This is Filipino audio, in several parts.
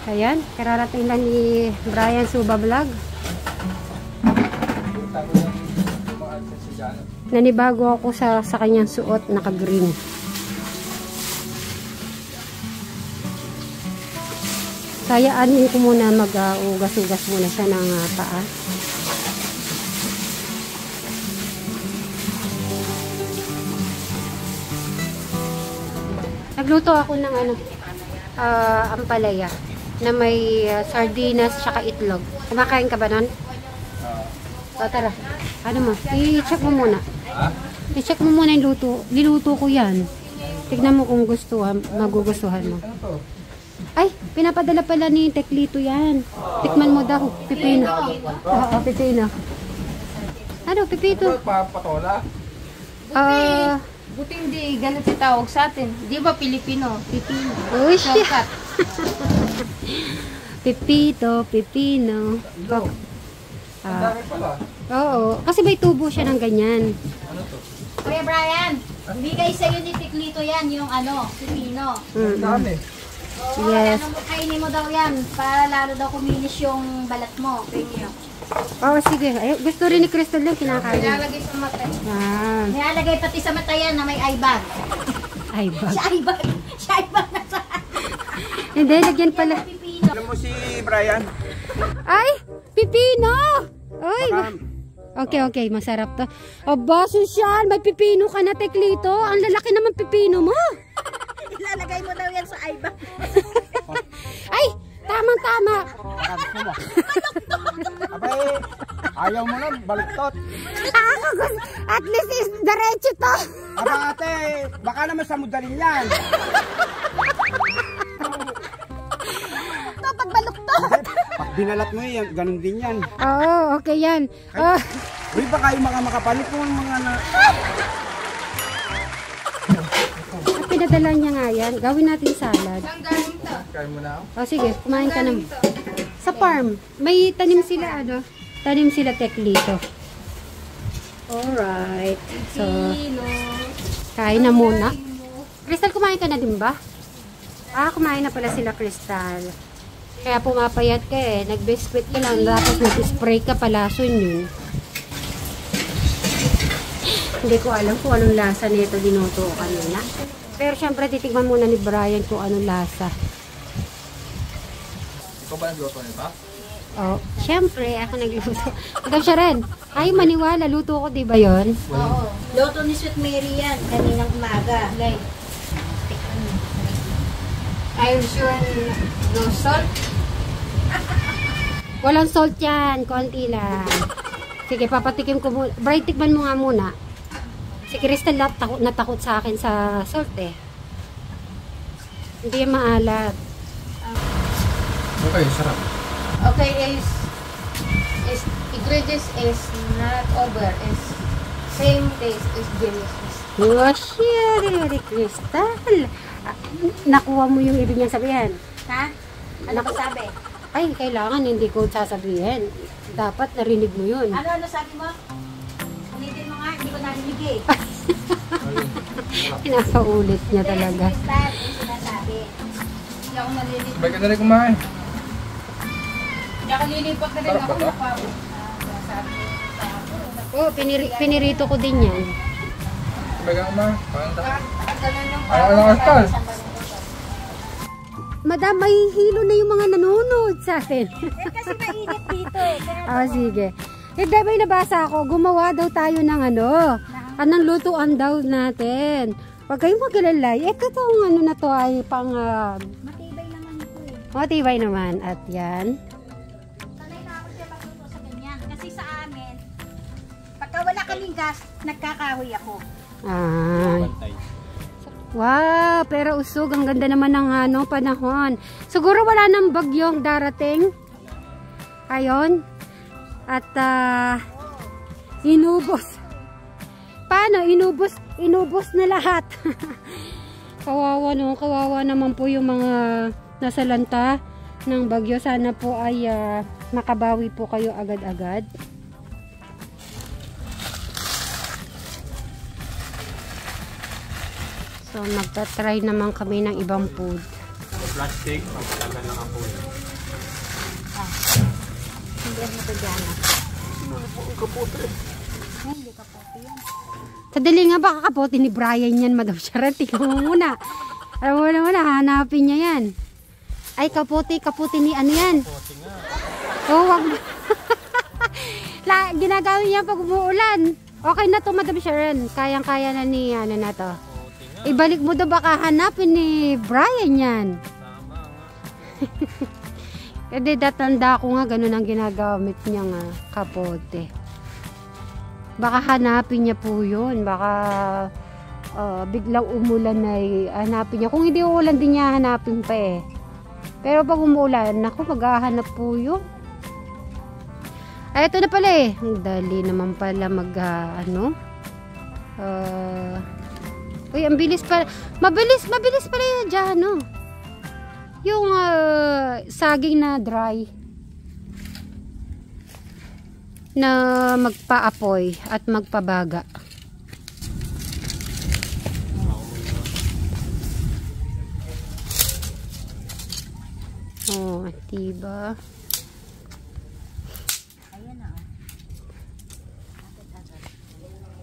Ayan, kararating lang ni Brian Suba Vlog. Nanibago ako sa kanyang suot, naka-green. Sayaan ko muna mag-ugas-ugas muna siya ng paa. Nagluto ako ng ampalaya na may sardinas tsaka itlog. Kumakain ka ba nun? O, tara. Ano mo? I-check mo muna. I-check mo muna yung luto. Niluto ko yan. Tignan mo kung magugustuhan mo. Ay, pinapadala pala ni Teklito yan. Tikman mo daw. Pipino. Oo, pipino. Ano, pipito? Patola? Buti hindi ganito tawag sa atin. Di ba Pilipino? Pipino. Uy, siya. Pipito, pipino. Oo, kasi may tubo siya ng ganyan. Ano to? Kuya Brian, bigay sa'yo ni Tiklito yan, yung pipino. Dami. Yes. Kainin mo daw yan, para lalo daw kuminis yung balat mo. Tingin. Oo, sige. Ay, gusto rin ni Crystal yung kinakain. Nilalagay sa mata. Nilalagay pati sa mata yan na may eye bag. Eye bag. Siya eye bag na sa... Hindi, lagyan pala. Alam mo si Brian? Ay! Pipino! Uy! Okay, masarap to. Aba, Susan, may pipino ka na, Teklito. Ang lalaki naman pipino mo. Ilalagay mo daw yan sa eye bag. Ay! Tamang-tama. Abay, ayaw mo nun, baluktot. At least is diretso to. Aba ate, baka naman sa mudalin yan. Ito, pag baluktot. Pag binalat mo yan, ganun din yan. Oo, okay yan. Uy, baka yung mga makapalit mo mga na... Pinadala niya nga yan. Gawin natin salad. Saan galing to? Kain mo na ako. O sige, kumain ka naman. Sa farm. May tanim sila, tanim sila Teklito. Alright. So, kain na muna. Crystal, kumain ka na din ba? Kumain na pala sila, Crystal. Kaya pumapayat ka eh. Nag-biscuit ka lang. Tapos nag-spray ka palason yun. Hindi ko alam kung anong lasa nito dinuto kanina. Pero syempre titigman muna ni Brian kung anong lasa. Ikaw ba nagluto nito? Oh, syempre ako nagluto. Ikaw siya rin. Ay, maniwala. Luto ko, di ba yun? Oo. Luto ni Sweet Mary yan. Kaninang umaga. Like, I'm sure no salt. Walang salt yan. Konti lang. Sige, papatikim ko muna. Brian, tikman mo nga muna. Si Crystal natakot sa akin sa salt eh. Hindi maalat. Okay, sarap. Okay, is ingredients is not over. Is same taste is delicious. Oh, shit, Crystal. Nakuha mo yung ibig niyang sabihin. Ha? Ano ko sabi? Ay, kailangan hindi ko sasabihin. Dapat narinig mo yun. Ano sabi mo? Ulitin mo nga, hindi ko narinig eh. Pinapaulit niya talaga. Crystal, yung sinasabi. Hindi ako nalilig. Sabay ka na rin kumain. Hindi ako nilipot na rin ako. Oh, pinirito ko din yan. Sabay ka kumain. Ano kastal? Madam, may hilo na yung mga nanonood sa atin. Kasi mainit dito eh. Sige. Hindi, may nabasa ako. Gumawa daw tayo ng anong lutuan daw natin. Huwag kayong mag-alala. Ito tong na to ay pang... Matibay naman ito eh. matibay naman. At yan. Sanay na ako siya magluto sa ganyan. Kasi sa amin, pagka wala kaming gas, nagkakahoy ako. Wow, pero usog. Ang ganda naman ng panahon. Siguro wala nang bagyong darating. Ayon. At inubos. Paano? Inubos na lahat. Kawawa naman po yung mga nasa lanta ng bagyo. Sana po ay makabawi po kayo agad-agad. So magta-try naman kami ng ibang food. Plastic, pagkakagal lang ang food. Ate Diana. Ay, hindi kapote yan. Sadali nga ba kakapote ni Brian yan, Madam Sharon? Tingnan mo muna. Alam mo na, hanapin niya yan. Ay, kapote ni ano yan? Kapote nga. Oh, wag mo. Ginagawin niya pag umuulan. Okay na to, Madam Sharon. Kayang-kaya na ni ano na to. Ibalik mo daw, baka hanapin ni Brian yan. Tama nga. Kasi datanda ko nga, ganun ang ginagamit niya nga, kapote. Baka hanapin niya po yun. Baka biglang umulan na hanapin niya. Kung hindi uulan din niya, hanapin pa eh. Pero pag umuulan, naku, maghahanap po yun. Ay, ito na pala eh. Ang dali naman pala uy, ang bilis pala. Mabilis pala yun dyan, no? Yung saging na dry. Na magpaapoy at magpabaga. Oh, diba?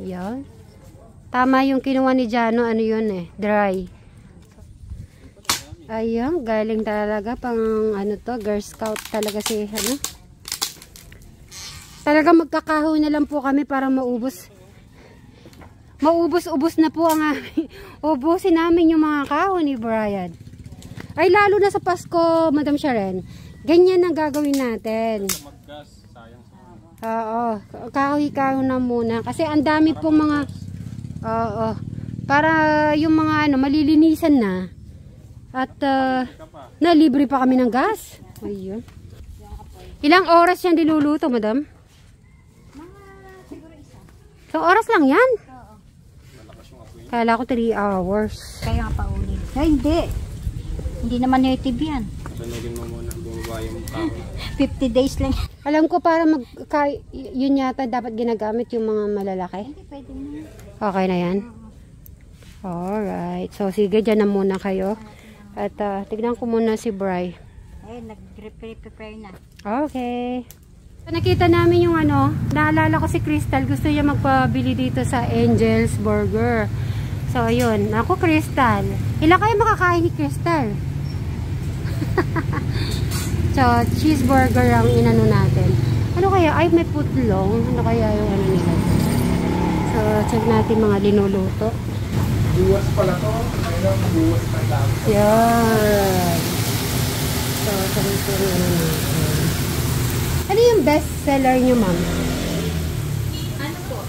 Yan. Tama yung kinuha ni Jano, ano yun eh, dry. Ayun, galing talaga pang ano to, Girl Scout talaga si ano. Talaga magkakahoy na lang po kami para maubos. Maubos-ubos na po ang aming, ubusin namin yung mga kahon ni Brian. Ay, lalo na sa Pasko, Madam Sharon. Ganyan ang gagawin natin. Maggas, sayang sa Oo, kahoy-kahoy na muna. Kasi ang dami pong mga, oo, para yung mga ano, malilinisan na. At nalibre pa kami ng gas. Ayun. Ilang oras yan diluluto, Madam? Siguro isa. So, oras lang yan? Oo. Kala ko 3 hours. Kaya nga paulit. Ay, hindi. Hindi naman native yan. Tanugin mo muna, bumaba yung kahoy. 50 days lang. Alam ko para yun yata dapat ginagamit yung mga malalaki. Hindi, pwede na. Okay na yan? Alright. So, sige, dyan na muna kayo. At tignan ko muna si Bri. Ay, nag-prepare na. Okay. Nakita namin yung ano, naalala ko si Crystal, gusto niya magpabili dito sa Angel's Burger. So, yun. Ako, Crystal. Ilan kayo makakain ni Crystal? So, cheeseburger ang inano natin. Ano kaya? Ay, may putlong. Ano kaya yung ano nila? So, check natin mga linuluto. Buwas pala to. Ayun, buwas na lang. Yan. So, sabi ko yung ano natin. Ano yung best seller nyo, ma'am? Ano po?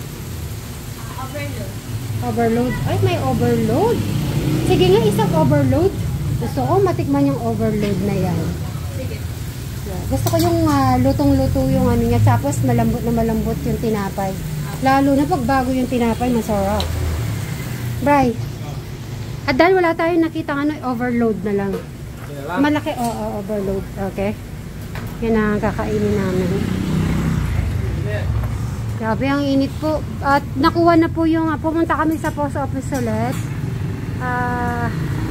Overload. Overload? Ay, may overload. Sige nga, isang overload. Gusto ko matikman yung overload na yan. Sige. Yeah. Gusto ko yung lutong-luto yung ano niya. Tapos malambot na malambot yung tinapay. Lalo na pag bago yung tinapay, masarap. Bri. At dahil wala tayong nakita ano, overload na lang. Malaki, oo, overload. Okay. Yan ang kakainin namin. Grabe, ang init po. At nakuha na po yung, pumunta kami sa post office ulit.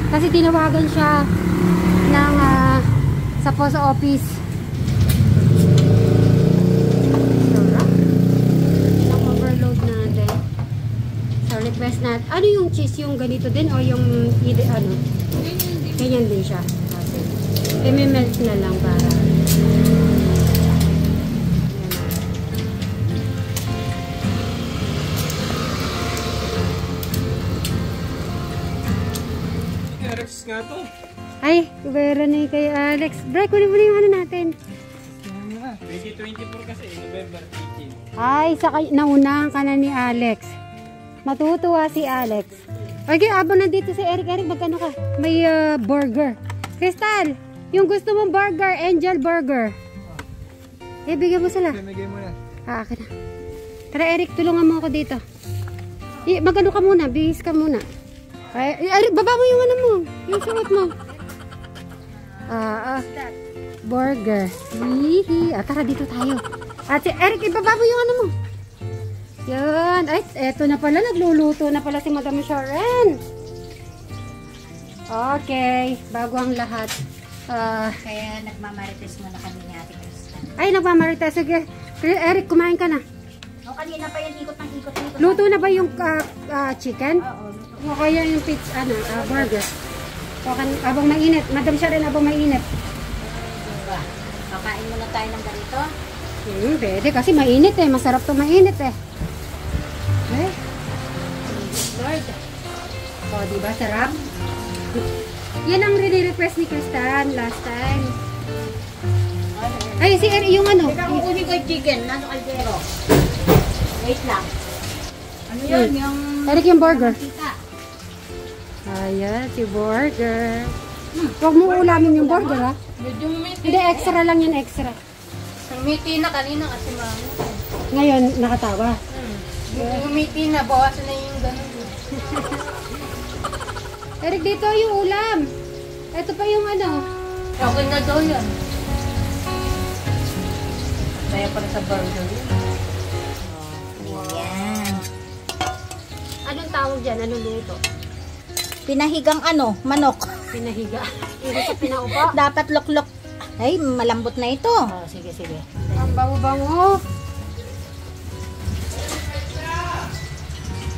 Kasi tinawagan siya ng, sa post office. Ang overload natin. So, request natin. Ano yung cheese? Yung ganito din o yung, ano? Ganyan din siya. Okay. I-melt na lang para. Alex nga to. Ay, meron na kay Alex. Bray, kunin mo na yung ano natin. 2024 kasi, November 18. Ay, naunahan ka na ni Alex. Matutuwa si Alex. Okay, abang nandito si Eric. Eric, magkano ka? May burger. Crystal, yung gusto mong burger, Angel Burger. Bigyan mo sila. Bigay mo na. Akin na. Tara, Eric, tulungan mo ako dito. Magano ka muna, bihis ka muna. Ay, Eric, baba mo yung ano mo. Yung suot mo. Burger. Hihi. Tara, dito tayo. At si Eric, ibaba mo yung ano mo. Yan. Ay, eto na pala. Nagluluto na pala si Madam Sharon. Okay. Bago ang lahat. Kaya nagmamarites muna kami ni Ate Krista. Ay, nagmamarita. Sige, Eric, kumain ka na. O, kanina pa yan, ikot ng ikot dito. Luto na ba yung chicken? Oo, luto. O kaya yung pizza, burger? O abang mainit. Madam siya rin abang mainit. Diba? Kakain muna tayo ng ganito. Pwede kasi mainit eh. Masarap to mainit eh. Okay. Lord. O, diba? Sarap. Yan ang request ni Kristan last time. Ay, si Eric, yung ano? Teka, kukunin ko yung chicken. Nasa kaldero. Wait lang. Ano yun? Yung... Eric, yung burger. Kita. Ayan, si burger. Huwag mo ulamin yung burger, ha? Medyo miti. Hindi, extra lang yan, extra. Miti na kanina kasi mami. Ngayon, nakatawa. Medyo miti na. Bawasan na yung ganun. Eric, dito yung ulam. Ito pa yung ano. Okay na daw yan. Kaya pala sa burger yun. Ayan. Anong tawag dyan? Anong luto? Pinahigang ano? Manok. Pinahiga. Hindi sa pinaupa. Dapat loklok. Ay, malambot na ito. Oh, sige, sige. Ang bango-bango.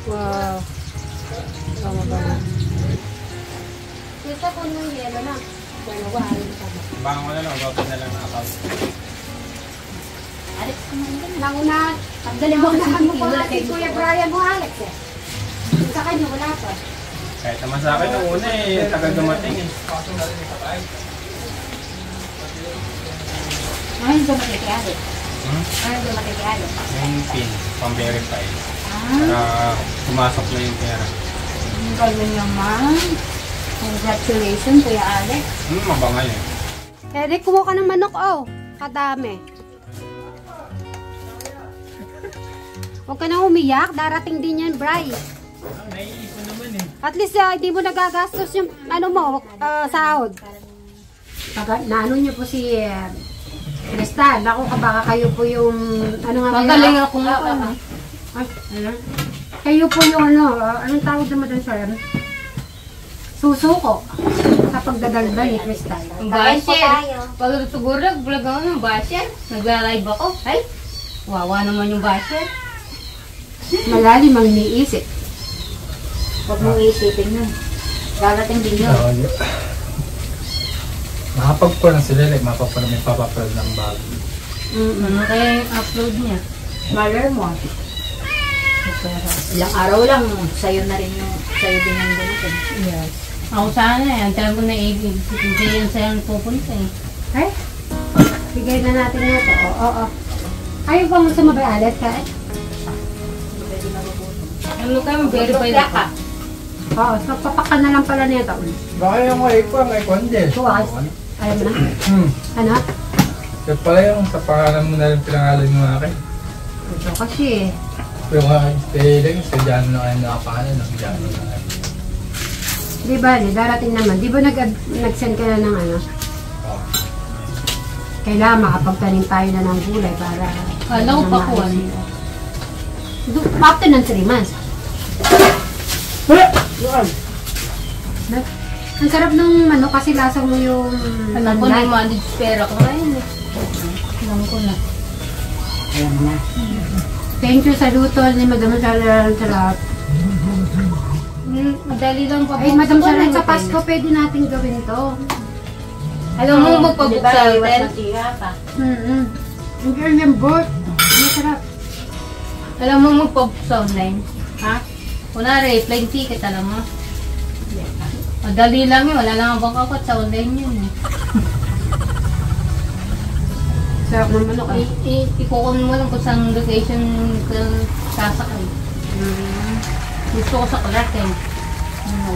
Wow. Bango-bango. Kita po nung yelo na. Bango-bango. Bango na lang, bago na lang account. Alex, kumain. Nauna, pagdalimunahan mo pa si Kuya Brian mo, Alex eh. Yung sa kanya, wala pa. Kahit naman sa akin, nung una eh, tagal dumating eh. Ay, dumating kay Alex. Hmm? Ay, dumating kay Alex. Yung pin, pang-verify. Para pumasok na yung pera. Ang galing naman. Congratulations, Kuya Alex. Mabanga yun. Eric, kumuha ka ng manok, oh. Kadami. Huwag ka na umiyak. Darating din yan, Bri. Naiipon naman eh. At least, hindi mo nagagastos yung, ano mo, sahod. Naano niyo po si Kristal. Ako, baka kayo po yung, ano nga Magaling ako nga. Ay, ano? Kayo po yung, ano, anong tawag naman doon, sir? Susuko sa pagdadaldal ni Kristal. Basher. Pag siguro nag-vlog ako ng basher, nagla-live ako. Ay, wawa naman yung basher. Malalim ang iniisip. Huwag mong iisipin yun. Darating din yun. Makapag-po lang sila, like, makapag-po may papapload ng bago. Ano kaya yung upload niya? Maler mo. Ilang araw lang, sa'yo na rin yung, sa'yo din yung ganito. Yes. Ako sana eh. Ang tayo ko na ibig. Hindi yan sa'yo pupunta eh. Ay, bigay na natin na ito. Oo. Ayaw ba mo sumabay alat ka? Ano ka, mag-verify na ka. Oo, so papaka na lang pala nito. Baka yung may condes. Tuwas. Ayaw mo na? Ano? Kaya pala yung sa pangalan mo na rin pinangalan mo akin. Ito kasi Pero nga, lang, sa dyan na kayo nakapangalan, dyan na kayo. di ba, darating naman. Di ba nag-send ka na ng ano? Kailangan makapagtanim tayo na ng gulay para... Kala ko pakuan. After ng 3 months. Ang sarap ng manok kasi lasa mo yung... Alam ko na yung managed pera ko ngayon eh. Alam ko na. Ayan na. Thank you sa luto ni Madam Charlotte. Madali lang pa. Ay, Madam Charlotte, sa Pasko pwede natin gawin to. Alam mo magpabook sa hotel? Ang girl yung board. Masarap. Alam mo magpabook sa online? Ha? Kunwari, plane ticket, alam mo? Madali lang yun. Wala lang ang bank account sa online yun eh. Sarap ng manok ah. Ikukunin mo lang kung saan location ka sasakay. Gusto ko sa Clark eh. Ano